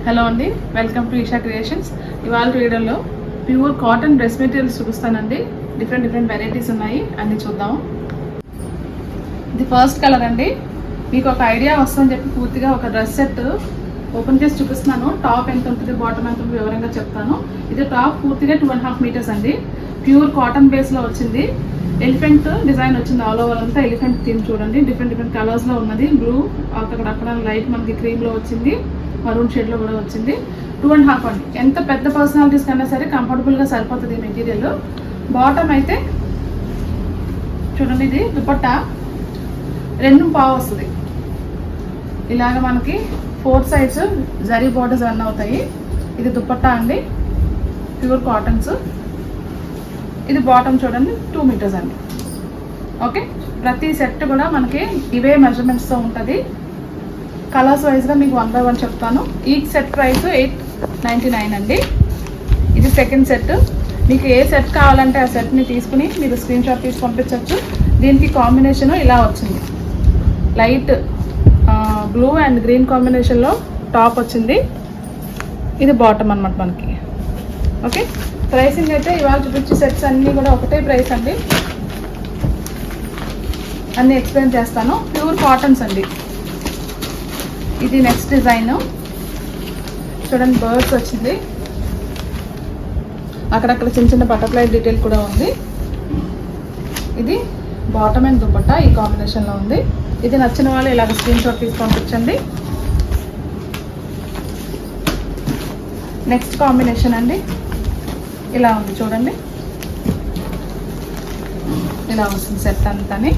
Hello అండి, welcome to Isha creations. ఇవాళ వీడియోలో ప్యూర్ కాటన్ డ్రెస్ మెటీరియల్స్ చూపిస్తానండి. డిఫరెంట్ వెరైటీస్ ఉన్నాయి, అన్నీ చూద్దాం. ఇది ఫస్ట్ కలర్ అండి. మీకు ఒక ఐడియా వస్తుందని చెప్పి పూర్తిగా ఒక డ్రెస్ సెట్ ఓపెన్ చేసి చూపిస్తున్నాను. టాప్ ఎంత ఉంటుంది, బాటమ్ ఎంత ఉంటుంది వివరంగా చెప్తాను. ఇది టాప్ పూర్తిగా 2.5 మీటర్స్ అండి. ప్యూర్ కాటన్ బేస్లో వచ్చింది. ఎలిఫెంట్ డిజైన్ వచ్చింది. ఆల్ ఓవర్ అంతా ఎలిఫెంట్ థీమ్ చూడండి. డిఫరెంట్ కలర్స్లో ఉన్నది. బ్లూ, అక్కడ లైట్ మనకి క్రీమ్లో వచ్చింది, మరూన్ షేడ్లో కూడా వచ్చింది. 2.5 అండి. ఎంత పెద్ద పర్సనాలిటీస్ కన్నా సరే కంఫర్టబుల్గా సరిపోతుంది ఈ మెటీరియల్. బాటమ్ అయితే చూడండి, ఇది దుపట్టా 2.5 వస్తుంది. ఇలాగ మనకి 4 సైడ్స్ జరీ బోర్డర్స్ రన్ అవుతాయి. ఇది దుపట్టా అండి, ప్యూర్ కాటన్స్. ఇది బాటమ్ చూడండి, 2 మీటర్స్ అండి. ఓకే, ప్రతి సెట్ కూడా మనకి ఇవే మెజర్మెంట్స్తో ఉంటుంది. కలర్స్ వైజ్గా మీకు 1 by 1 చెప్తాను. ఈ సెట్ ప్రైస్ 899 అండి. ఇది సెకండ్ సెట్. మీకు ఏ సెట్ కావాలంటే ఆ సెట్ని తీసుకుని మీరు స్క్రీన్ షాట్ తీసి పంపించవచ్చు. దీనికి కాంబినేషన్ ఇలా వచ్చింది. లైట్ బ్లూ అండ్ గ్రీన్ కాంబినేషన్లో టాప్ వచ్చింది. ఇది బాటమ్ అనమాట మనకి. ఓకే, ప్రైసింగ్ అయితే ఇవాళ చూపించే సెట్స్ అన్నీ కూడా ఒకటే ప్రైస్ అండి. అన్నీ ఎక్స్ప్లెయిన్ చేస్తాను. ప్యూర్ కాటన్స్ అండి. ఇది నెక్స్ట్ డిజైన్ చూడండి, బర్డ్స్ వచ్చింది. అక్కడక్కడ చిన్న బటర్ఫ్లై డీటెయిల్ కూడా ఉంది. ఇది బాటమ్ అండ్ దుపట్టా ఈ కాంబినేషన్లో ఉంది. ఇది నచ్చిన వాళ్ళు ఇలాగ స్క్రీన్ షాట్ తీసి పంపించండి. నెక్స్ట్ కాంబినేషన్ అండి, ఇలా ఉంది చూడండి. ఇలా వస్తుంది సెట్ అంతాని.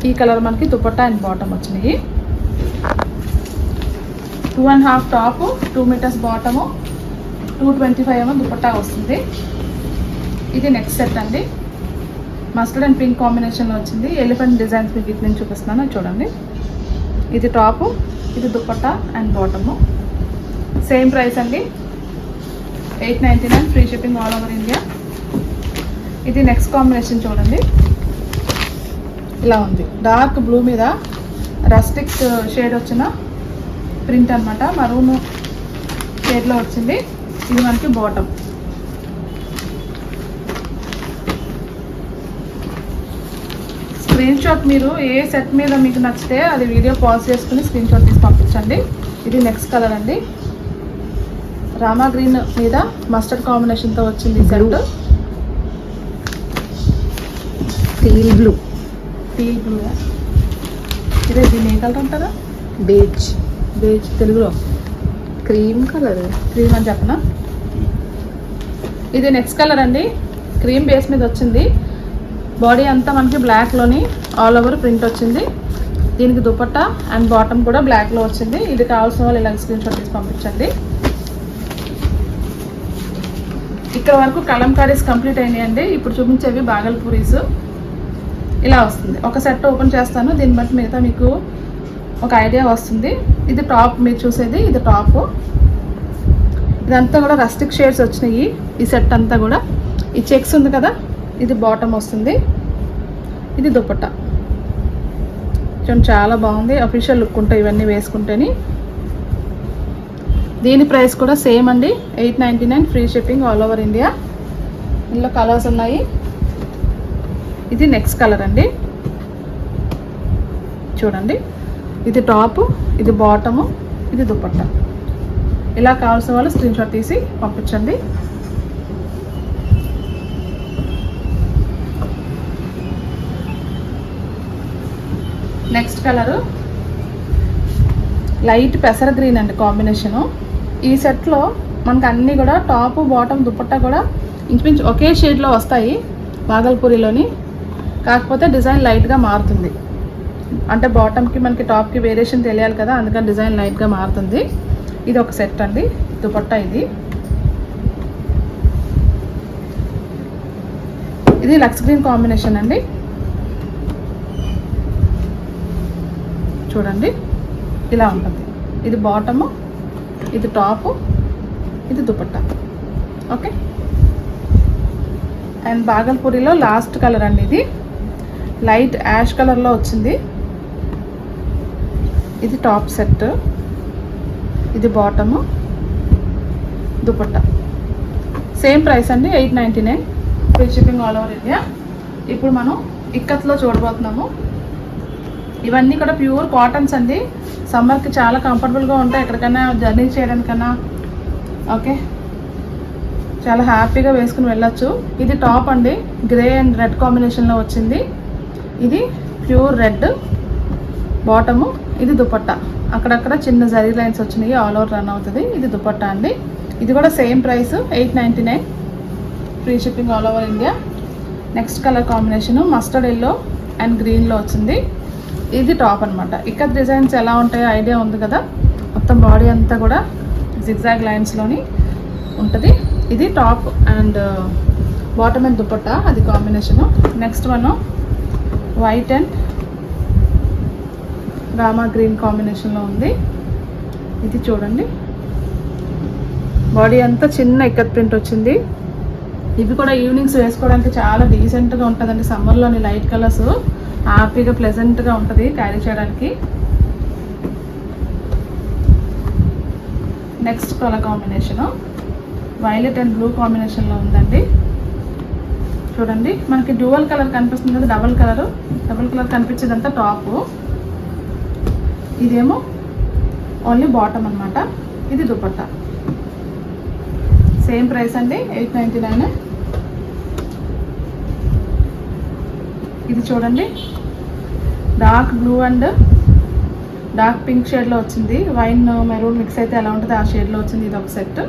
ఈ కలర్ మనకి దుపట్టా అండ్ బాటమ్ వచ్చినాయి. 2.5 టాప్, 2 మీటర్స్ బాటము, 225 ఏమో దుపట్టా వస్తుంది. ఇది నెక్స్ట్ సెట్ అండి. మస్టర్డ్ అండ్ పింక్ కాంబినేషన్లో వచ్చింది. ఎలిఫెంట్ డిజైన్స్ మీకు ఇటు నుంచి చూపిస్తున్నాను చూడండి. ఇది టాపు, ఇది dupatta and bottom. Same price అండి, 899, free shipping all over India. ఇది నెక్స్ట్ కాంబినేషన్ చూడండి, ఇలా ఉంది. డార్క్ బ్లూ మీద రస్టిక్ షేడ్ వచ్చిన ప్రింట్ అనమాట. మరూన్ షేడ్లో వచ్చింది. ఇది మనకి బాటమ్. స్క్రీన్ షాట్ మీరు ఏ సెట్ మీద మీకు నచ్చితే అది వీడియో పాజ్ చేసుకుని స్క్రీన్ షాట్ తీసి పంపించండి. ఇది నెక్స్ట్ కలర్ అండి. రామా గ్రీన్ మీద మస్టర్డ్ కాంబినేషన్తో వచ్చింది సెట్. టీల్ బ్లూ ఇదే దీన్ని ఏ కలర్ అంటారా? బేజ్ తెలుగులో క్రీమ్ కలర్, క్రీమ్ అని చెప్పనా. ఇది నెక్స్ట్ కలర్ అండి. క్రీమ్ బేస్ మీద వచ్చింది. బాడీ అంతా మనకి బ్లాక్లోని ఆల్ ఓవర్ ప్రింట్ వచ్చింది. దీనికి దుపట్టా అండ్ బాటమ్ కూడా బ్లాక్లో వచ్చింది. ఇది కావాల్సిన వాళ్ళు ఇలా స్క్రీన్ షాట్ తీసి పంపించండి. ఇక్కడ వరకు కలంకారీస్ కంప్లీట్ అయినాయండి. ఇప్పుడు చూపించేవి బాగల్పూరీస్. ఇలా వస్తుంది. ఒక సెట్ ఓపెన్ చేస్తాను, దీన్ని బట్టి మిగతా మీకు ఒక ఐడియా వస్తుంది. ఇది టాప్ మీరు చూసేది, ఇది టాప్. ఇదంతా కూడా రస్టిక్ షేడ్స్ వచ్చినాయి ఈ సెట్ అంతా కూడా. ఈ చెక్స్ ఉంది కదా, ఇది బాటమ్ వస్తుంది. ఇది దుపట్టా చూడండి, చాలా బాగుంది. అఫీషియల్ లుక్ ఉంటాయి ఇవన్నీ వేసుకుంటేని. దీని ప్రైస్ కూడా సేమ్ అండి, 899, free shipping all over India. ఇందులో కలర్స్ ఉన్నాయి. ఇది నెక్స్ట్ కలర్ అండి చూడండి. ఇది టాప్, ఇది బాటము, ఇది దుపట్టా. ఇలా కావాల్సిన వాళ్ళు స్క్రీన్ షాట్ తీసి పంపించండి. నెక్స్ట్ కలరు లైట్ పెసర గ్రీన్ అండి కాంబినేషను. ఈ సెట్లో మనకు అన్నీ కూడా టాప్, బాటమ్, దుపట్టా కూడా ఇంచుమించు ఒకే షేడ్లో వస్తాయి బాగల్పూరిలోని. కాకపోతే డిజైన్ లైట్గా మారుతుంది. అంటే బాటమ్కి మనకి టాప్కి వేరియేషన్ తెలియాలి కదా, అందుకని డిజైన్ లైట్గా మారుతుంది. ఇది ఒక సెట్ అండి, దుపట్టా. ఇది లక్స్ గ్రీన్ కాంబినేషన్ అండి చూడండి. ఇలా ఉంటుంది. ఇది బాటము, ఇది టాపు, ఇది దుపట్టా. ఓకే, అండ్ బాగల్పూరిలో లాస్ట్ కలర్ అండి. ఇది లైట్ యాష్ కలర్లో వచ్చింది. ఇది టాప్ సెట్, ఇది బాటము, దుపట్టా. సేమ్ ప్రైస్ అండి, 899. Free shipping all over India. ఇప్పుడు మనం ఇక్కత్లో చూడబోతున్నాము. ఇవన్నీ కూడా ప్యూర్ కాటన్స్ అండి. సమ్మర్కి చాలా కంఫర్టబుల్గా ఉంటాయి, ఎక్కడికైనా జర్నీ చేయడానికన్నా. ఓకే, చాలా హ్యాపీగా వేసుకుని వెళ్ళొచ్చు. ఇది టాప్ అండి, గ్రే అండ్ రెడ్ కాంబినేషన్లో వచ్చింది. ఇది ప్యూర్ రెడ్ బాటము, ఇది దుపట్టా. అక్కడక్కడ చిన్న జరీ లైన్స్ వచ్చినాయి, ఆల్ ఓవర్ రన్ అవుతుంది. ఇది దుపట్టా అండి. ఇది కూడా same price, 899. Free shipping all over India. Next colour combination mustard yellow and గ్రీన్లో వచ్చింది. ఇది టాప్ అనమాట. ఇక్కడ డిజైన్స్ ఎలా ఉంటాయో ఐడియా ఉంది కదా, మొత్తం బాడీ అంతా కూడా జిగ్జాగ్ లైన్స్లోని ఉంటుంది. ఇది top and bottom and dupatta, అది combination. Next one white and Rama green కాంబినేషన్లో ఉంది. ఇది చూడండి, బాడీ అంతా చిన్న ఇక్కత్ ప్రింట్ వచ్చింది. ఇవి కూడా ఈవినింగ్స్ వేసుకోవడానికి చాలా డీసెంట్గా ఉంటుందండి. సమ్మర్లోని లైట్ కలర్స్ హ్యాపీగా ప్లెజెంట్గా ఉంటుంది క్యారీ చేయడానికి. Next colour combination violet and blue కాంబినేషన్లో ఉందండి. చూడండి, మనకి డ్యూవల్ కలర్ కనిపిస్తుంది కదా, డబల్ కలర్ కనిపించేదంతా టాపు, ఇదేమో ఓన్లీ బాటమ్ అనమాట. ఇది దుపట్టా. సేమ్ ప్రైస్ అండి, 899. ఇది చూడండి, dark blue and dark pink షేడ్లో వచ్చింది. వైన్ మెరూన్ మిక్స్ అయితే ఎలా ఉంటుంది ఆ షేడ్లో వచ్చింది. ఇది ఒక సెట్,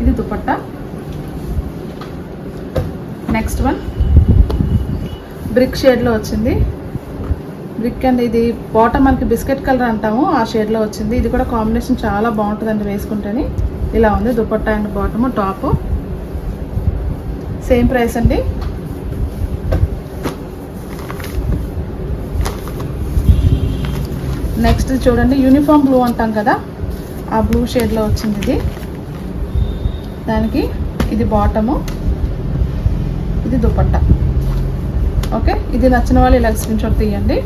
ఇది దుపట్టా. నెక్స్ట్ వన్ బ్రిక్ షేడ్లో వచ్చింది. బ్రిక్ అండ్ ఇది బాటమ్ మనకి బిస్కెట్ కలర్ అంటాము, ఆ షేడ్లో వచ్చింది. ఇది కూడా కాంబినేషన్ చాలా బాగుంటుందండి వేసుకుంటేనే. ఇలా ఉంది dupatta and bottom, top. Same price అండి. నెక్స్ట్ చూడండి, యూనిఫామ్ బ్లూ అంటాం కదా, ఆ బ్లూ షేడ్లో వచ్చింది ఇది. దానికి ఇది బాటము, ఇది దుపట్టా. ఓకే, ఇది నచ్చిన వాళ్ళు ఇలా స్క్రీన్ షాట్ తీయండి.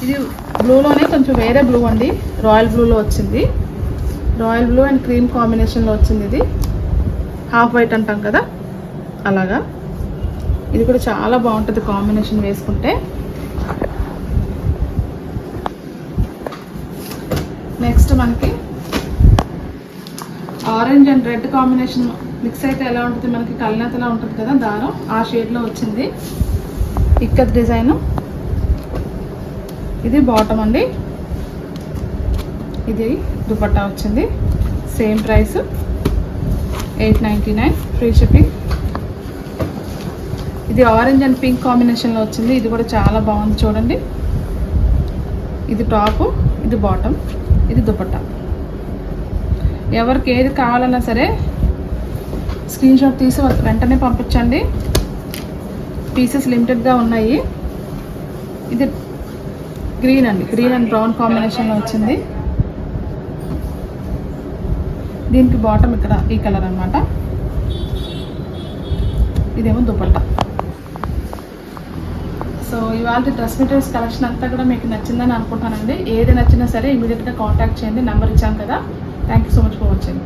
ఇది బ్లూలోనే కొంచెం వేరే బ్లూ అండి, రాయల్ బ్లూలో వచ్చింది. రాయల్ బ్లూ అండ్ క్రీమ్ కాంబినేషన్లో వచ్చింది. ఇది హాఫ్ వైట్ అంటాం కదా, అలాగా. ఇది కూడా చాలా బాగుంటుంది కాంబినేషన్ వేసుకుంటే. నెక్స్ట్ మనకి orange and red combination mix అయితే ఎలా ఉంటుంది, మనకి కల్నేతలా ఉంటుంది కదా దారం, ఆ షేడ్లో వచ్చింది. ఇక్కత్ డిజైను. ఇది బాటమ్ అండి, ఇది దుపట్టా వచ్చింది. Same price, 899. Free shipping. ఇది ఆరెంజ్ అండ్ పింక్ కాంబినేషన్లో వచ్చింది. ఇది కూడా చాలా బాగుంది చూడండి. ఇది టాపు, ఇది బాటమ్, ఇది దుపట్టా. ఎవరికి ఏది కావాలన్నా సరే స్క్రీన్ షాట్ తీసి వెంటనే పంపించండి. పీసెస్ లిమిటెడ్గా ఉన్నాయి. ఇది గ్రీన్ అండి, గ్రీన్ అండ్ బ్రౌన్ కాంబినేషన్లో వచ్చింది. దీనికి బాటమ్ ఇక్కడ ఈ కలర్ అనమాట. ఇదేమో దుపట్టా. సో ఇవాళ డ్రెస్ మెటీరియల్స్ కలెక్షన్ అంతా కూడా మీకు నచ్చిందని అనుకుంటున్నానండి. ఏది నచ్చినా సరే ఇమీడియట్గా కాంటాక్ట్ చేయండి, నెంబర్ ఇచ్చాను కదా. Thank you so much for watching.